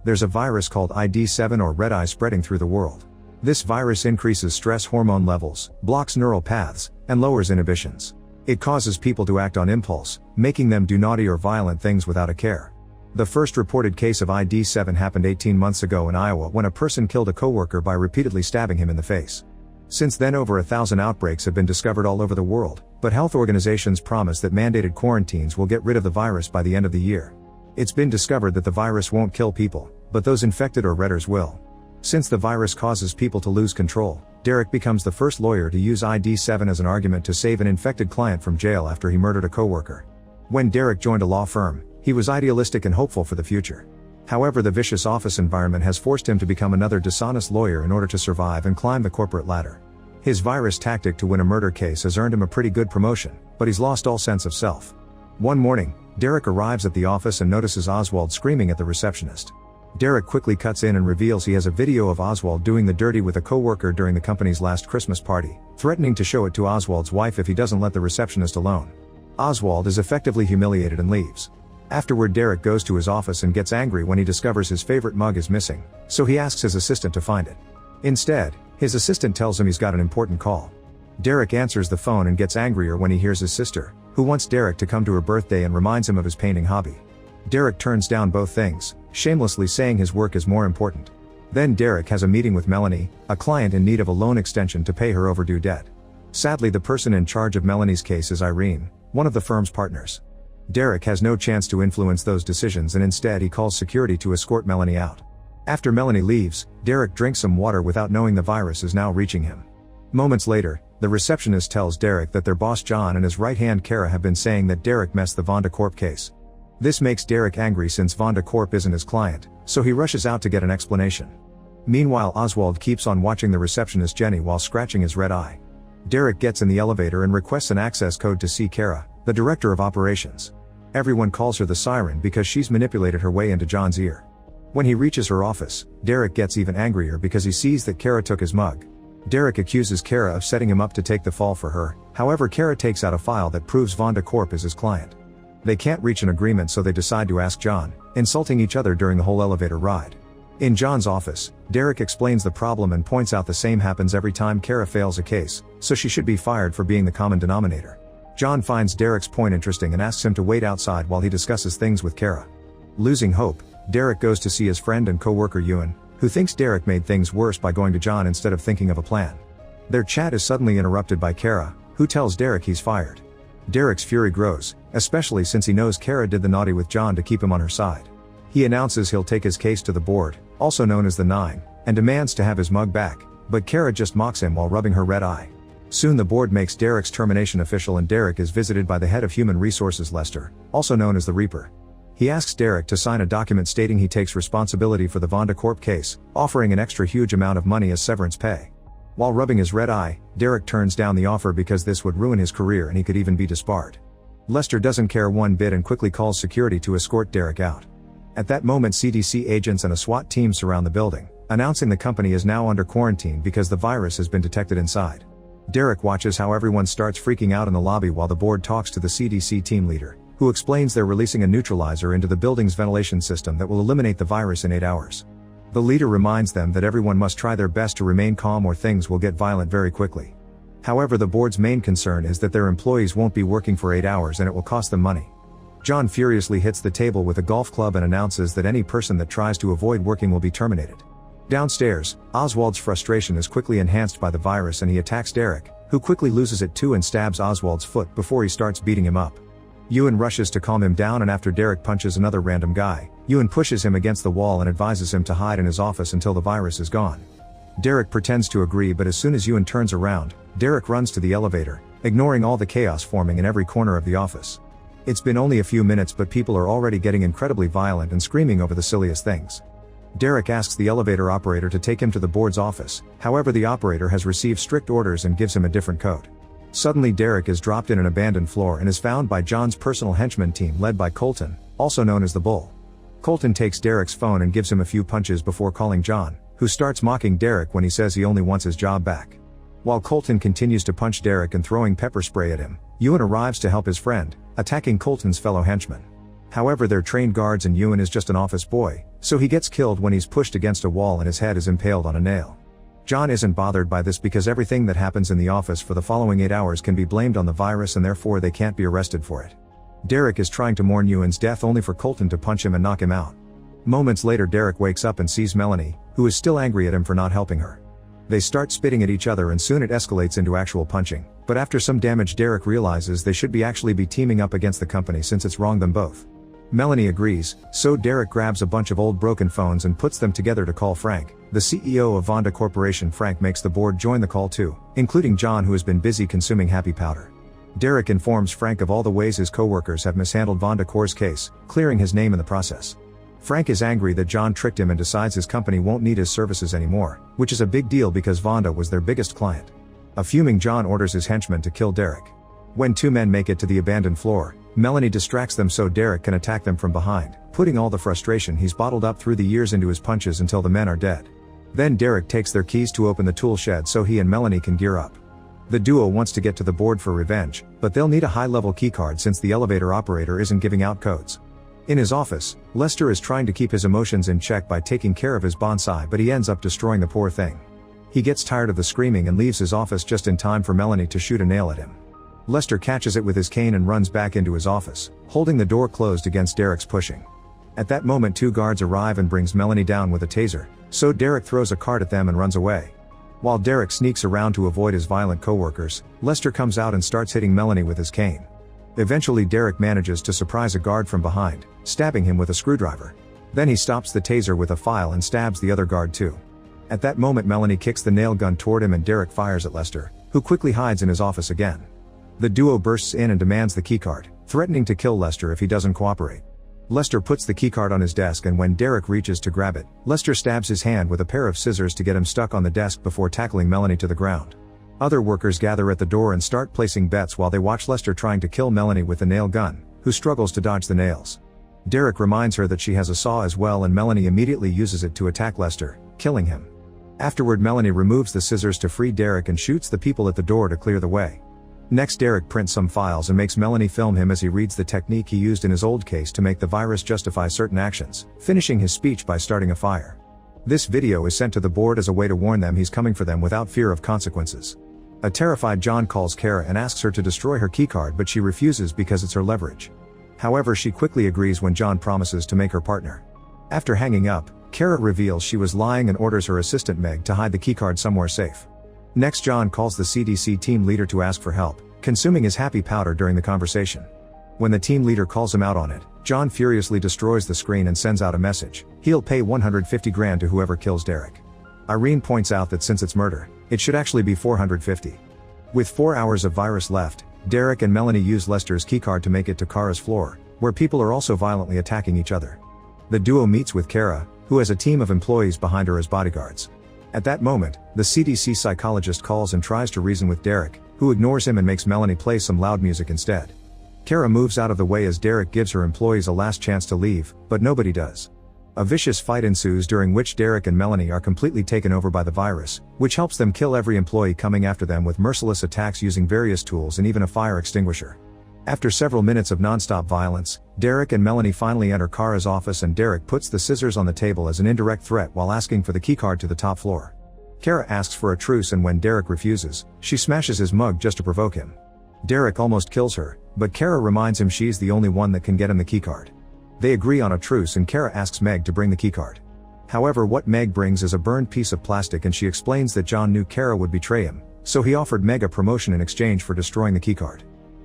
There's a virus called ID7 or red eye spreading through the world. This virus increases stress hormone levels, blocks neural paths, and lowers inhibitions. It causes people to act on impulse, making them do naughty or violent things without a care. The first reported case of ID7 happened 18 months ago in Iowa when a person killed a coworker by repeatedly stabbing him in the face. Since then over 1,000 outbreaks have been discovered all over the world, but health organizations promise that mandated quarantines will get rid of the virus by the end of the year. It's been discovered that the virus won't kill people, but those infected or redders will. Since the virus causes people to lose control, Derek becomes the first lawyer to use ID7 as an argument to save an infected client from jail after he murdered a coworker. When Derek joined a law firm, he was idealistic and hopeful for the future. However, the vicious office environment has forced him to become another dishonest lawyer in order to survive and climb the corporate ladder. His virus tactic to win a murder case has earned him a pretty good promotion, but he's lost all sense of self. One morning, Derek arrives at the office and notices Oswald screaming at the receptionist. Derek quickly cuts in and reveals he has a video of Oswald doing the dirty with a coworker during the company's last Christmas party, threatening to show it to Oswald's wife if he doesn't let the receptionist alone. Oswald is effectively humiliated and leaves. Afterward, Derek goes to his office and gets angry when he discovers his favorite mug is missing, so he asks his assistant to find it. Instead, his assistant tells him he's got an important call. Derek answers the phone and gets angrier when he hears his sister, who wants Derek to come to her birthday and reminds him of his painting hobby. Derek turns down both things, shamelessly saying his work is more important. Then Derek has a meeting with Melanie, a client in need of a loan extension to pay her overdue debt. Sadly, the person in charge of Melanie's case is Irene, one of the firm's partners. Derek has no chance to influence those decisions and instead he calls security to escort Melanie out. After Melanie leaves, Derek drinks some water without knowing the virus is now reaching him. Moments later, the receptionist tells Derek that their boss John and his right-hand Kara have been saying that Derek messed the Vonda Corp case. This makes Derek angry since Vonda Corp isn't his client, so he rushes out to get an explanation. Meanwhile, Oswald keeps on watching the receptionist Jenny while scratching his red eye. Derek gets in the elevator and requests an access code to see Kara, the director of operations. Everyone calls her the siren because she's manipulated her way into John's ear. When he reaches her office, Derek gets even angrier because he sees that Kara took his mug. Derek accuses Kara of setting him up to take the fall for her, however Kara takes out a file that proves Vonda Corp is his client. They can't reach an agreement so they decide to ask John, insulting each other during the whole elevator ride. In John's office, Derek explains the problem and points out the same happens every time Kara fails a case, so she should be fired for being the common denominator. John finds Derek's point interesting and asks him to wait outside while he discusses things with Kara. Losing hope, Derek goes to see his friend and co-worker Ewan, who thinks Derek made things worse by going to John instead of thinking of a plan. Their chat is suddenly interrupted by Kara, who tells Derek he's fired. Derek's fury grows, especially since he knows Kara did the naughty with John to keep him on her side. He announces he'll take his case to the board, also known as the Nine, and demands to have his mug back, but Kara just mocks him while rubbing her red eye. Soon the board makes Derek's termination official and Derek is visited by the head of Human Resources Lester, also known as the Reaper. He asks Derek to sign a document stating he takes responsibility for the Vonda Corp case, offering an extra huge amount of money as severance pay. While rubbing his red eye, Derek turns down the offer because this would ruin his career and he could even be disbarred. Lester doesn't care one bit and quickly calls security to escort Derek out. At that moment, CDC agents and a SWAT team surround the building, announcing the company is now under quarantine because the virus has been detected inside. Derek watches how everyone starts freaking out in the lobby while the board talks to the CDC team leader, who explains they're releasing a neutralizer into the building's ventilation system that will eliminate the virus in 8 hours. The leader reminds them that everyone must try their best to remain calm or things will get violent very quickly. However, the board's main concern is that their employees won't be working for 8 hours and it will cost them money. John furiously hits the table with a golf club and announces that any person that tries to avoid working will be terminated. Downstairs, Oswald's frustration is quickly enhanced by the virus and he attacks Derek, who quickly loses it too and stabs Oswald's foot before he starts beating him up. Ewan rushes to calm him down and after Derek punches another random guy, Ewan pushes him against the wall and advises him to hide in his office until the virus is gone. Derek pretends to agree, but as soon as Ewan turns around, Derek runs to the elevator, ignoring all the chaos forming in every corner of the office. It's been only a few minutes but people are already getting incredibly violent and screaming over the silliest things. Derek asks the elevator operator to take him to the board's office, however the operator has received strict orders and gives him a different code. Suddenly Derek is dropped in an abandoned floor and is found by John's personal henchman team led by Colton, also known as the Bull. Colton takes Derek's phone and gives him a few punches before calling John, who starts mocking Derek when he says he only wants his job back. While Colton continues to punch Derek and throwing pepper spray at him, Ewan arrives to help his friend, attacking Colton's fellow henchmen. However, they're trained guards and Ewan is just an office boy, So he gets killed when he's pushed against a wall and his head is impaled on a nail. John isn't bothered by this because everything that happens in the office for the following 8 hours can be blamed on the virus and therefore they can't be arrested for it. Derek is trying to mourn Ewan's death only for Colton to punch him and knock him out. Moments later Derek wakes up and sees Melanie, who is still angry at him for not helping her. They start spitting at each other and soon it escalates into actual punching, but after some damage Derek realizes they should actually be teaming up against the company since it's wronged them both. Melanie agrees, so Derek grabs a bunch of old broken phones and puts them together to call Frank, the CEO of Vonda Corporation. Frank makes the board join the call too, including John, who has been busy consuming happy powder. Derek informs Frank of all the ways his co-workers have mishandled Vonda Corp's case, clearing his name in the process. Frank is angry that John tricked him and decides his company won't need his services anymore, which is a big deal because Vonda was their biggest client. A fuming John orders his henchmen to kill Derek. When 2 men make it to the abandoned floor, Melanie distracts them so Derek can attack them from behind, putting all the frustration he's bottled up through the years into his punches until the men are dead. Then Derek takes their keys to open the tool shed so he and Melanie can gear up. The duo wants to get to the board for revenge, but they'll need a high-level keycard since the elevator operator isn't giving out codes. In his office, Lester is trying to keep his emotions in check by taking care of his bonsai, but he ends up destroying the poor thing. He gets tired of the screaming and leaves his office just in time for Melanie to shoot a nail at him. Lester catches it with his cane and runs back into his office, holding the door closed against Derek's pushing. At that moment 2 guards arrive and brings Melanie down with a taser, so Derek throws a cart at them and runs away. While Derek sneaks around to avoid his violent co-workers, Lester comes out and starts hitting Melanie with his cane. Eventually Derek manages to surprise a guard from behind, stabbing him with a screwdriver. Then he stops the taser with a file and stabs the other guard too. At that moment Melanie kicks the nail gun toward him and Derek fires at Lester, who quickly hides in his office again. The duo bursts in and demands the keycard, threatening to kill Lester if he doesn't cooperate. Lester puts the keycard on his desk and when Derek reaches to grab it, Lester stabs his hand with a pair of scissors to get him stuck on the desk before tackling Melanie to the ground. Other workers gather at the door and start placing bets while they watch Lester trying to kill Melanie with the nail gun, who struggles to dodge the nails. Derek reminds her that she has a saw as well and Melanie immediately uses it to attack Lester, killing him. Afterward Melanie removes the scissors to free Derek and shoots the people at the door to clear the way. Next Derek prints some files and makes Melanie film him as he reads the technique he used in his old case to make the virus justify certain actions, finishing his speech by starting a fire. This video is sent to the board as a way to warn them he's coming for them without fear of consequences. A terrified John calls Kara and asks her to destroy her keycard, but she refuses because it's her leverage. However, she quickly agrees when John promises to make her partner. After hanging up, Kara reveals she was lying and orders her assistant Meg to hide the keycard somewhere safe. Next John calls the CDC team leader to ask for help, consuming his happy powder during the conversation. When the team leader calls him out on it, John furiously destroys the screen and sends out a message: he'll pay $150,000 to whoever kills Derek. Irene points out that since it's murder, it should actually be $450,000. With 4 hours of virus left, Derek and Melanie use Lester's keycard to make it to Kara's floor, where people are also violently attacking each other. The duo meets with Kara, who has a team of employees behind her as bodyguards. At that moment, the CDC psychologist calls and tries to reason with Derek, who ignores him and makes Melanie play some loud music instead. Kara moves out of the way as Derek gives her employees a last chance to leave, but nobody does. A vicious fight ensues during which Derek and Melanie are completely taken over by the virus, which helps them kill every employee coming after them with merciless attacks using various tools and even a fire extinguisher. After several minutes of non-stop violence, Derek and Melanie finally enter Kara's office and Derek puts the scissors on the table as an indirect threat while asking for the keycard to the top floor. Kara asks for a truce and when Derek refuses, she smashes his mug just to provoke him. Derek almost kills her, but Kara reminds him she's the only one that can get him the keycard. They agree on a truce and Kara asks Meg to bring the keycard. However, what Meg brings is a burned piece of plastic and she explains that John knew Kara would betray him, so he offered Meg a promotion in exchange for destroying the keycard.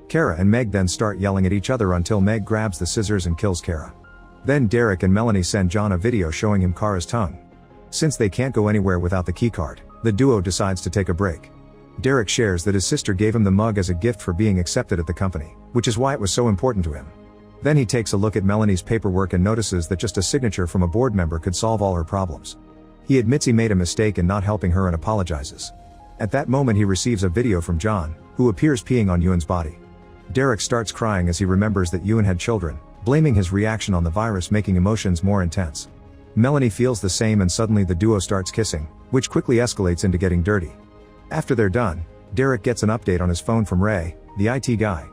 Kara and Meg then start yelling at each other until Meg grabs the scissors and kills Kara. Then Derek and Melanie send John a video showing him Kara's tongue. Since they can't go anywhere without the keycard, the duo decides to take a break. Derek shares that his sister gave him the mug as a gift for being accepted at the company, which is why it was so important to him. Then he takes a look at Melanie's paperwork and notices that just a signature from a board member could solve all her problems. He admits he made a mistake in not helping her and apologizes. At that moment he receives a video from John, who appears peeing on Ewan's body. Derek starts crying as he remembers that Ewan had children, blaming his reaction on the virus making emotions more intense. Melanie feels the same and suddenly the duo starts kissing, which quickly escalates into getting dirty. After they're done, Derek gets an update on his phone from Ray, the IT guy.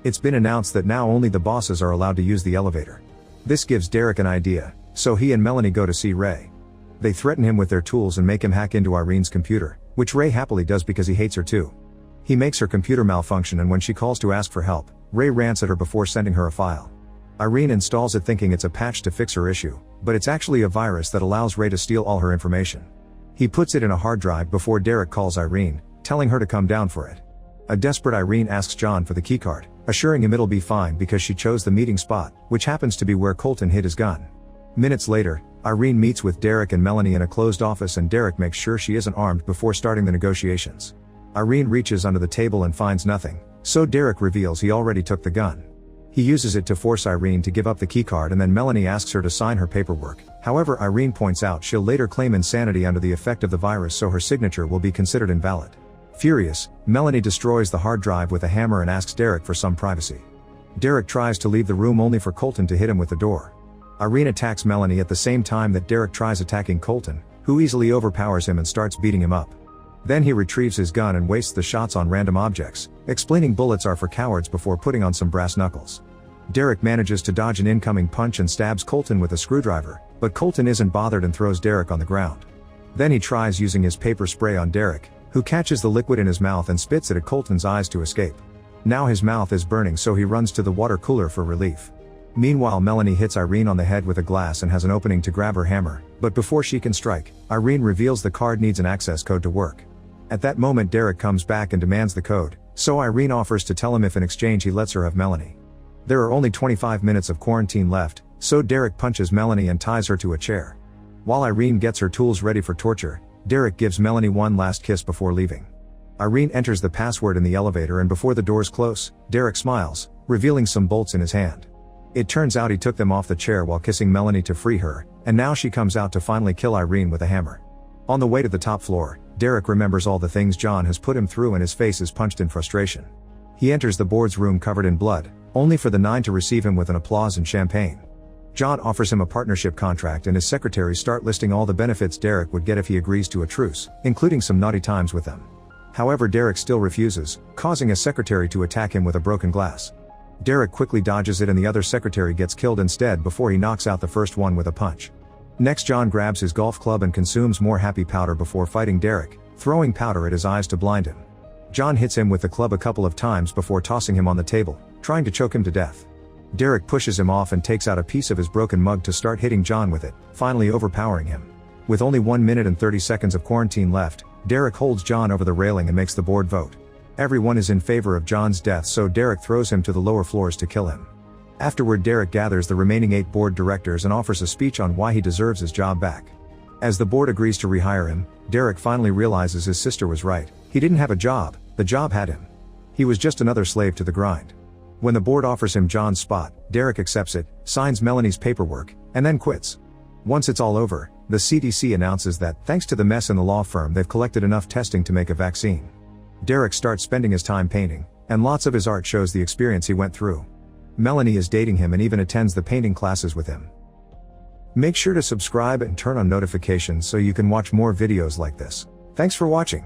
It's been announced that now only the bosses are allowed to use the elevator. This gives Derek an idea. so he and Melanie go to see Ray. They threaten him with their tools and make him hack into Irene's computer, which Ray happily does because he hates her too. He makes her computer malfunction, and when she calls to ask for help, Ray rants at her before sending her a file. Irene installs it thinking it's a patch to fix her issue, but it's actually a virus that allows Ray to steal all her information. He puts it in a hard drive before Derek calls Irene, telling her to come down for it. A desperate Irene asks John for the keycard, assuring him it'll be fine because she chose the meeting spot, which happens to be where Colton hid his gun. Minutes later, Irene meets with Derek and Melanie in a closed office, and Derek makes sure she isn't armed before starting the negotiations. Irene reaches under the table and finds nothing, so Derek reveals he already took the gun. He uses it to force Irene to give up the keycard, and then Melanie asks her to sign her paperwork. However, Irene points out she'll later claim insanity under the effect of the virus, so her signature will be considered invalid. Furious, Melanie destroys the hard drive with a hammer and asks Derek for some privacy. Derek tries to leave the room only for Colton to hit him with the door. Irene attacks Melanie at the same time that Derek tries attacking Colton, who easily overpowers him and starts beating him up. Then he retrieves his gun and wastes the shots on random objects, explaining bullets are for cowards before putting on some brass knuckles. Derek manages to dodge an incoming punch and stabs Colton with a screwdriver, but Colton isn't bothered and throws Derek on the ground. Then he tries using his paper spray on Derek, who catches the liquid in his mouth and spits it at Colton's eyes to escape. Now his mouth is burning, so he runs to the water cooler for relief. Meanwhile, Melanie hits Irene on the head with a glass and has an opening to grab her hammer, but before she can strike, Irene reveals the card needs an access code to work. At that moment, Derek comes back and demands the code, so Irene offers to tell him if in exchange he lets her have Melanie. There are only 25 minutes of quarantine left, so Derek punches Melanie and ties her to a chair. While Irene gets her tools ready for torture, Derek gives Melanie one last kiss before leaving. Irene enters the password in the elevator, and before the doors close, Derek smiles, revealing some bolts in his hand. It turns out he took them off the chair while kissing Melanie to free her, and now she comes out to finally kill Irene with a hammer. On the way to the top floor, Derek remembers all the things John has put him through, and his face is punched in frustration. He enters the board's room covered in blood, only for the 9 to receive him with an applause and champagne. John offers him a partnership contract, and his secretaries start listing all the benefits Derek would get if he agrees to a truce, including some naughty times with them. However, Derek still refuses, causing a secretary to attack him with a broken glass. Derek quickly dodges it, and the other secretary gets killed instead before he knocks out the first one with a punch. Next, John grabs his golf club and consumes more happy powder before fighting Derek, throwing powder at his eyes to blind him. John hits him with the club a couple of times before tossing him on the table, trying to choke him to death. Derek pushes him off and takes out a piece of his broken mug to start hitting John with it, finally overpowering him. With only 1 minute and 30 seconds of quarantine left, Derek holds John over the railing and makes the board vote. Everyone is in favor of John's death, so Derek throws him to the lower floors to kill him. Afterward, Derek gathers the remaining 8 board directors and offers a speech on why he deserves his job back. As the board agrees to rehire him, Derek finally realizes his sister was right. He didn't have a job, the job had him. He was just another slave to the grind. When the board offers him John's spot, Derek accepts it, signs Melanie's paperwork, and then quits. Once it's all over, the CDC announces that, thanks to the mess in the law firm, they've collected enough testing to make a vaccine. Derek starts spending his time painting, and lots of his art shows the experience he went through. Melanie is dating him and even attends the painting classes with him. Make sure to subscribe and turn on notifications so you can watch more videos like this. Thanks for watching.